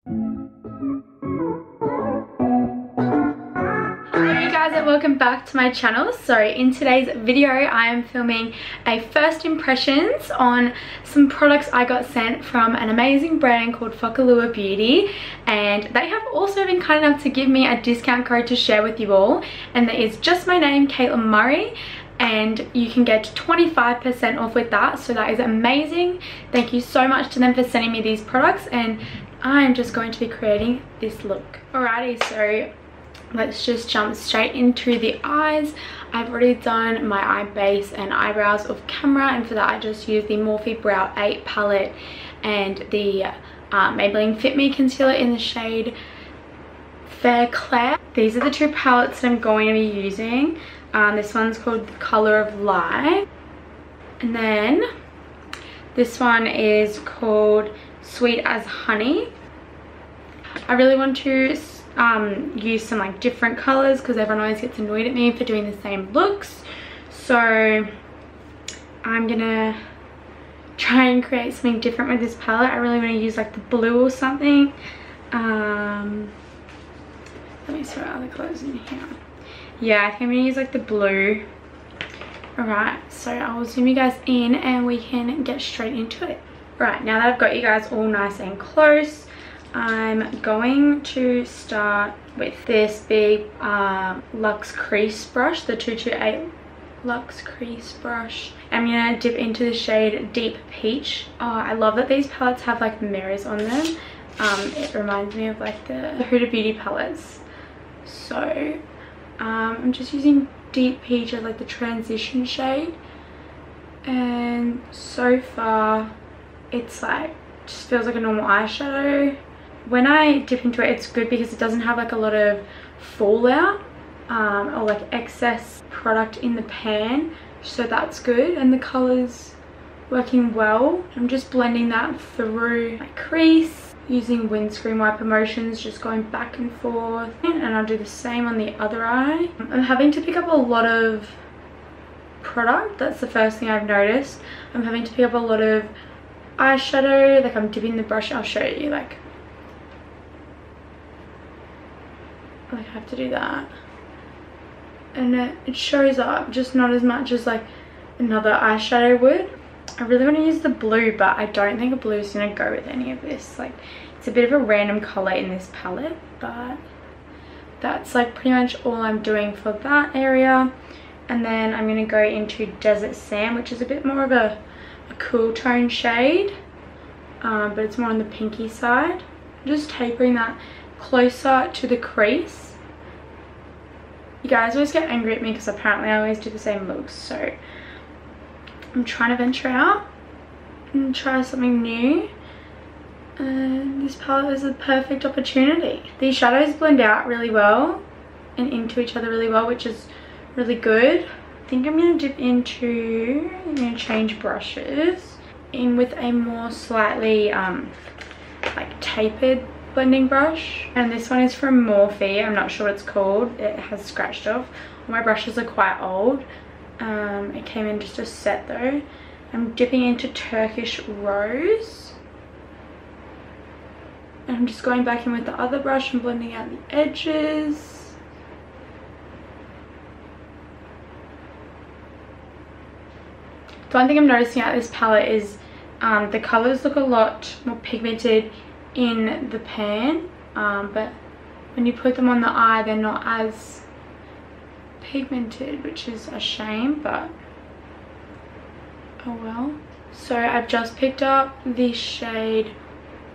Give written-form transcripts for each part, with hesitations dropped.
And welcome back to my channel. So in today's video I am filming a first impressions on some products I got sent from an amazing brand called Focallure Beauty, and they have also been kind enough to give me a discount code to share with you all, and that is just my name, Kaitlyn Murray, and you can get 25% off with that. So that is amazing. Thank you so much to them for sending me these products, and I'm just going to be creating this look. Alrighty, so let's just jump straight into the eyes. I've already done my eye base and eyebrows off camera, and for that I just used the Morphe Brow 8 palette and the Maybelline Fit Me concealer in the shade Fair Claire. These are the two palettes that I'm going to be using. This one's called the Color of Light, and then this one is called Sweet as Honey. I really want to use some like different colors because everyone always gets annoyed at me for doing the same looks, so I'm gonna try and create something different with this palette. I really want to use like the blue or something. Let me see what other colors in here. Yeah, I think I'm gonna use like the blue. Alright, so I'll zoom you guys in and we can get straight into it. Right, now that I've got you guys all nice and close, I'm going to start with this big Luxe Crease brush, the 228 Luxe Crease brush. I'm going to dip into the shade Deep Peach. I love that these palettes have like mirrors on them. It reminds me of like the Huda Beauty palettes. So I'm just using Deep Peach as like the transition shade, and so far it's like just feels like a normal eyeshadow. When I dip into it, it's good because it doesn't have like a lot of fallout or like excess product in the pan, so that's good, and the color's working well. I'm just blending that through my crease using windscreen wiper motions, just going back and forth, and I'll do the same on the other eye. I'm having to pick up a lot of product. That's the first thing I've noticed. I'm having to pick up a lot of eyeshadow, like I'm dipping the brush. I'll show you, like I have to do that, and it shows up, just not as much as like another eyeshadow would. I really want to use the blue, but I don't think a blue is going to go with any of this. Like, it's a bit of a random color in this palette, but that's like pretty much all I'm doing for that area. And then I'm going to go into Desert Sand, which is a bit more of a cool tone shade, but it's more on the pinky side. I'm just tapering that closer to the crease. You guys always get angry at me because apparently I always do the same looks, so I'm trying to venture out and try something new, and this palette is a perfect opportunity. These shadows blend out really well and into each other really well, which is really good. I think I'm going to dip into, I'm going to change brushes in with a more slightly like tapered blending brush, and this one is from Morphe. I'm not sure what it's called. It has scratched off. All my brushes are quite old. It came in just a set though. I'm dipping into Turkish Rose, and I'm just going back in with the other brush and blending out the edges. The one thing I'm noticing out this palette is the colors look a lot more pigmented in the pan, but when you put them on the eye they're not as pigmented, which is a shame, but oh well. So I've just picked up the shade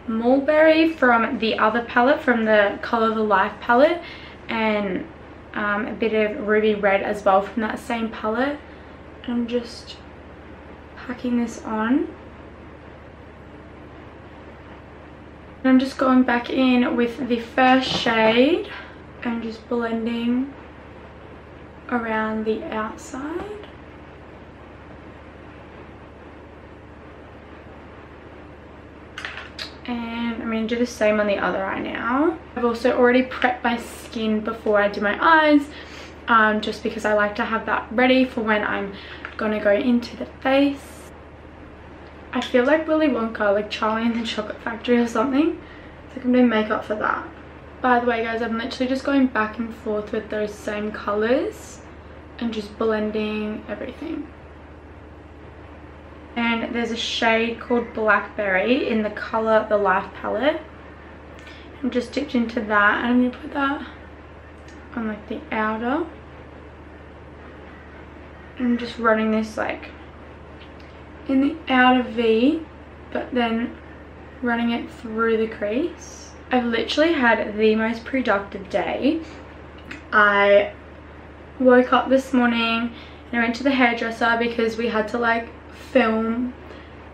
Mulberry from the other palette, from the Color of the Life palette, and a bit of Ruby Red as well from that same palette. I'm just packing this on. I'm just going back in with the first shade and just blending around the outside. And I'm going to do the same on the other eye now. I've also already prepped my skin before I do my eyes, just because I like to have that ready for when I'm going to go into the face. I feel like Willy Wonka, like Charlie and the Chocolate Factory or something. It's like I'm doing makeup for that. By the way guys, I'm literally just going back and forth with those same colours and just blending everything. And there's a shade called Blackberry in the colour The Life palette. I'm just dipped into that, and I'm going to put that on like the outer. I'm just running this like in the outer V, but then running it through the crease. I've literally had the most productive day. I woke up this morning and I went to the hairdresser because we had to like film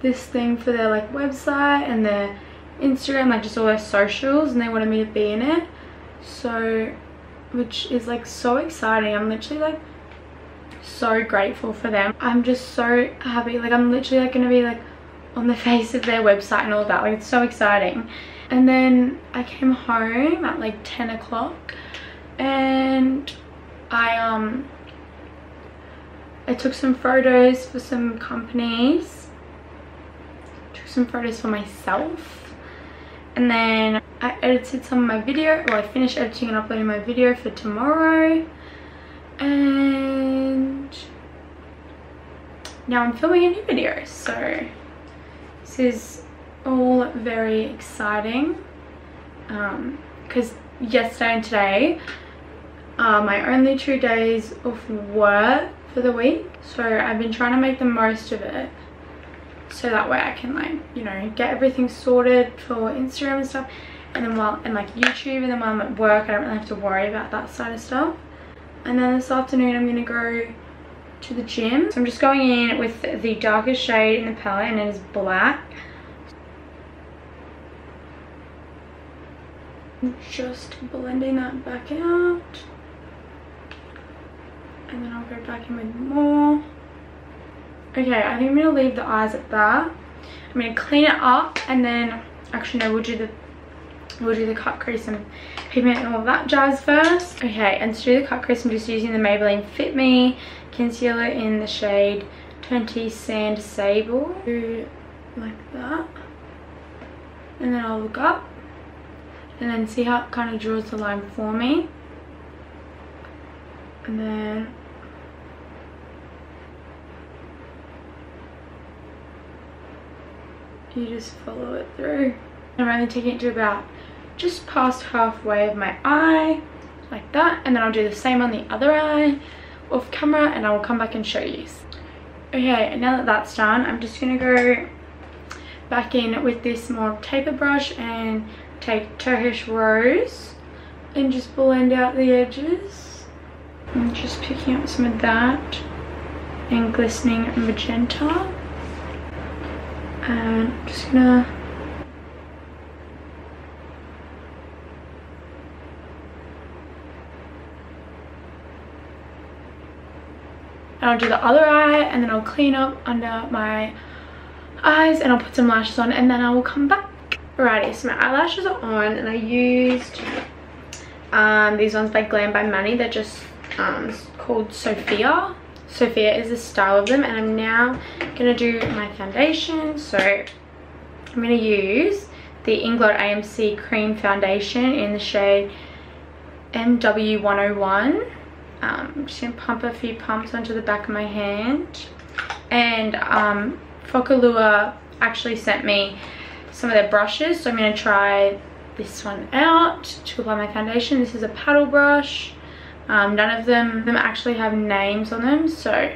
this thing for their like website and their Instagram, like just all their socials, and they wanted me to be in it, so which is like so exciting. I'm literally like so grateful for them. I'm just so happy. Like I'm literally like gonna be like on the face of their website and all that. Like it's so exciting. And then I came home at like 10 o'clock and I took some photos for some companies, took some photos for myself, and then I edited some of my video. Well, I finished editing and uploading my video for tomorrow, and now I'm filming a new video. So this is all very exciting because yesterday and today are my only 2 days of work for the week, so I've been trying to make the most of it so that way I can like, you know, get everything sorted for Instagram and stuff, and then like YouTube, and then while I'm at work I don't really have to worry about that side of stuff. And then this afternoon I'm gonna go to the gym, so I'm just going in with the darkest shade in the palette, and it is black. I'm just blending that back out, and then I'll go back in with more. Okay, I think I'm gonna leave the eyes at that. I'm gonna clean it up, and then actually no, we'll do the cut crease and pigment and all that jazz first. Okay, and to do the cut crease I'm just using the Maybelline Fit Me concealer in the shade 20 Sand Sable. Do like that, and then I'll look up and then see how it kind of draws the line for me, and then you just follow it through. I'm only taking it to about just past halfway of my eye, like that, and then I'll do the same on the other eye off camera, and I will come back and show you. Okay, and now that that's done, I'm just gonna go back in with this more taper brush and take Turkish Rose and just blend out the edges. I'm just picking up some of that and glistening magenta, and I'm just gonna I'll do the other eye, and then I'll clean up under my eyes, and I'll put some lashes on, and then I will come back. Alrighty, so my eyelashes are on, and I used these ones by Glam by Manny. They're just called Sophia. Sophia is the style of them, and I'm now gonna do my foundation. So I'm gonna use the Inglot AMC Cream Foundation in the shade MW101. I'm just gonna pump a few pumps onto the back of my hand, and Focallure actually sent me some of their brushes, so I'm gonna try this one out to apply my foundation. This is a paddle brush. None of them actually have names on them, so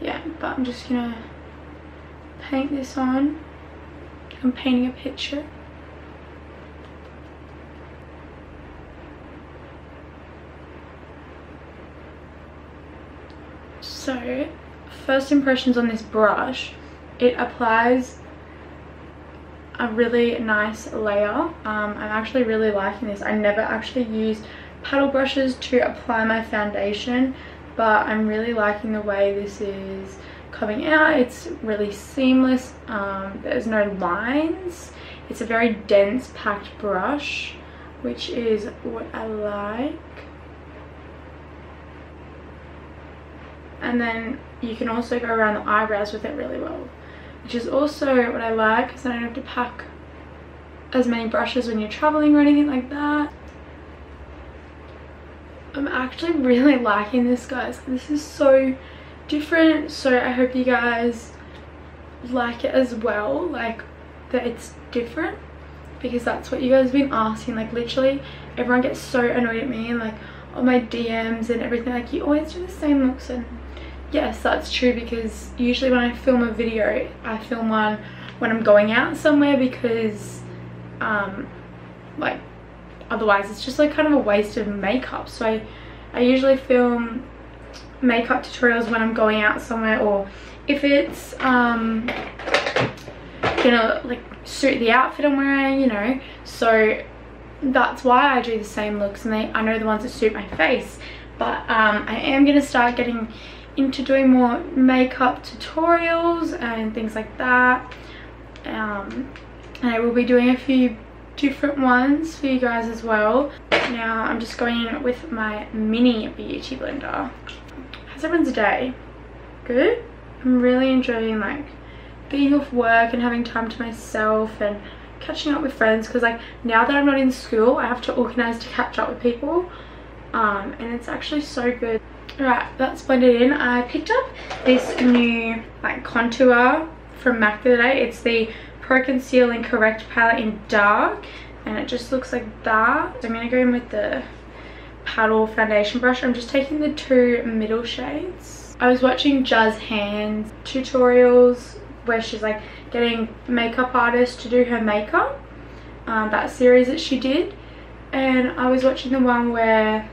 yeah, but I'm just gonna paint this on. I'm painting a picture. So first impressions on this brush, it applies a really nice layer. I'm actually really liking this. I never actually use paddle brushes to apply my foundation, but I'm really liking the way this is coming out. It's really seamless. There's no lines. It's a very dense packed brush, which is what I like. And then you can also go around the eyebrows with it really well, which is also what I like, because I don't have to pack as many brushes when you're traveling or anything like that. I'm actually really liking this, guys. This is so different, so I hope you guys like it as well, like that it's different, because that's what you guys have been asking. Like literally everyone gets so annoyed at me and like on my DMs and everything, like you always do the same looks. And yes, that's true, because usually when I film a video I film one when I'm going out somewhere, because like otherwise it's just like kind of a waste of makeup. So I usually film makeup tutorials when I'm going out somewhere, or if it's gonna like suit the outfit I'm wearing, you know. So that's why I do the same looks, and I know the ones that suit my face. But I am gonna start getting into doing more makeup tutorials and things like that, and I will be doing a few different ones for you guys as well. Now I'm just going in with my mini beauty blender. How's everyone's day? Good? I'm really enjoying like being off work and having time to myself and catching up with friends, because like now that I'm not in school I have to organize to catch up with people, and it's actually so good. Alright, that's blended in. I picked up this new like contour from MAC the other day. It's the Pro Conceal and Correct palette in dark, and it just looks like that. So I'm going to go in with the paddle foundation brush. I'm just taking the two middle shades. I was watching Jazz Hands tutorials where she's like getting makeup artists to do her makeup, that series that she did, and I was watching the one where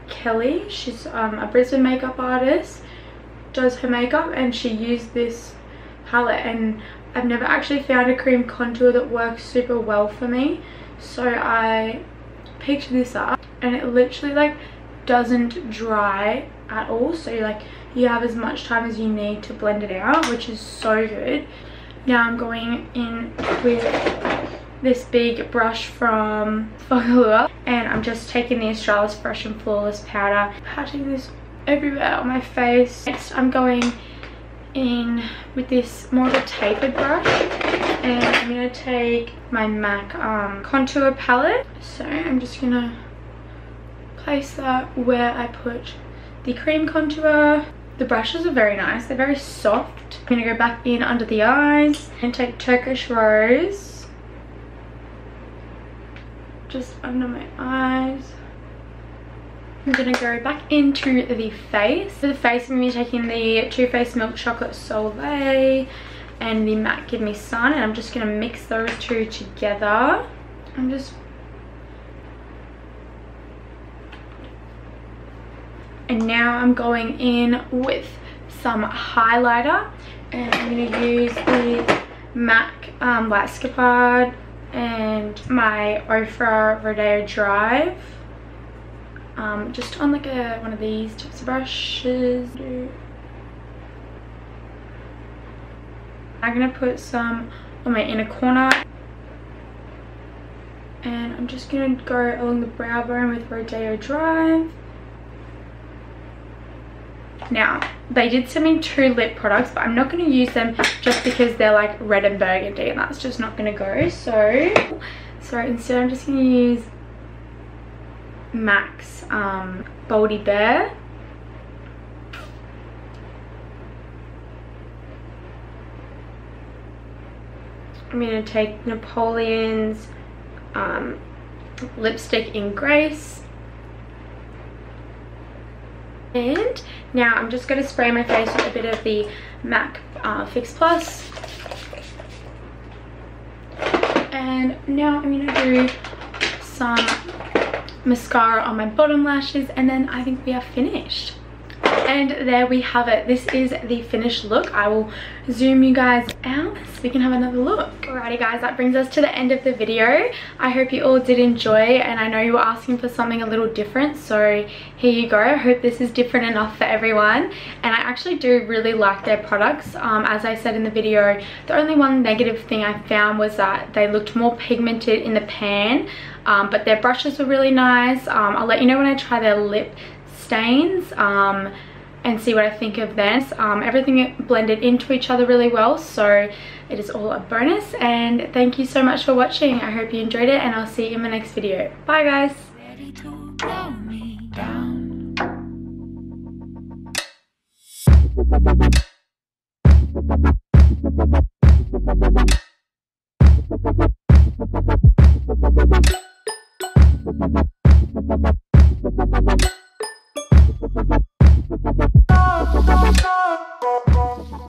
Kelly, she's a Brisbane makeup artist, does her makeup, and she used this palette, and I've never actually found a cream contour that works super well for me, so I picked this up, and it literally like doesn't dry at all, so you have as much time as you need to blend it out, which is so good. Now I'm going in with this big brush from Focallure, and I'm just taking the Australis Fresh and Flawless powder, patting this everywhere on my face. Next I'm going in with this more of a tapered brush, and I'm going to take my MAC contour palette. So I'm just going to place that where I put the cream contour. The brushes are very nice, they're very soft. I'm going to go back in under the eyes and take Turkish Rose just under my eyes. I'm going to go back into the face. For the face, I'm going to be taking the Too Faced Milk Chocolate Soleil and the MAC Give Me Sun, and I'm just going to mix those two together. And now I'm going in with some highlighter, and I'm going to use the MAC Light Skipard and my Ofra Rodeo Drive, just on like one of these types of brushes. I'm going to put some on my inner corner, and I'm just going to go along the brow bone with Rodeo Drive. Now, they did send me 2 lip products, but I'm not going to use them just because they're like red and burgundy, and that's just not going to go. So instead I'm just going to use MAC's Boldy Bear. I'm going to take Napoleon's lipstick in Grace. And now I'm just going to spray my face with a bit of the MAC Fix Plus. And now I'm going to do some mascara on my bottom lashes, and then I think we are finished. And there we have it. This is the finished look. I will zoom you guys out so we can have another look. Alrighty guys, that brings us to the end of the video. I hope you all did enjoy, and I know you were asking for something a little different, so here you go. I hope this is different enough for everyone, and I actually do really like their products. As I said in the video, the only one negative thing I found was that they looked more pigmented in the pan, but their brushes were really nice. I'll let you know when I try their lip stains. and see what I think of this. Everything blended into each other really well, so it is all a bonus. And thank you so much for watching. I hope you enjoyed it, and I'll see you in my next video. Bye guys. Ready to blow me down.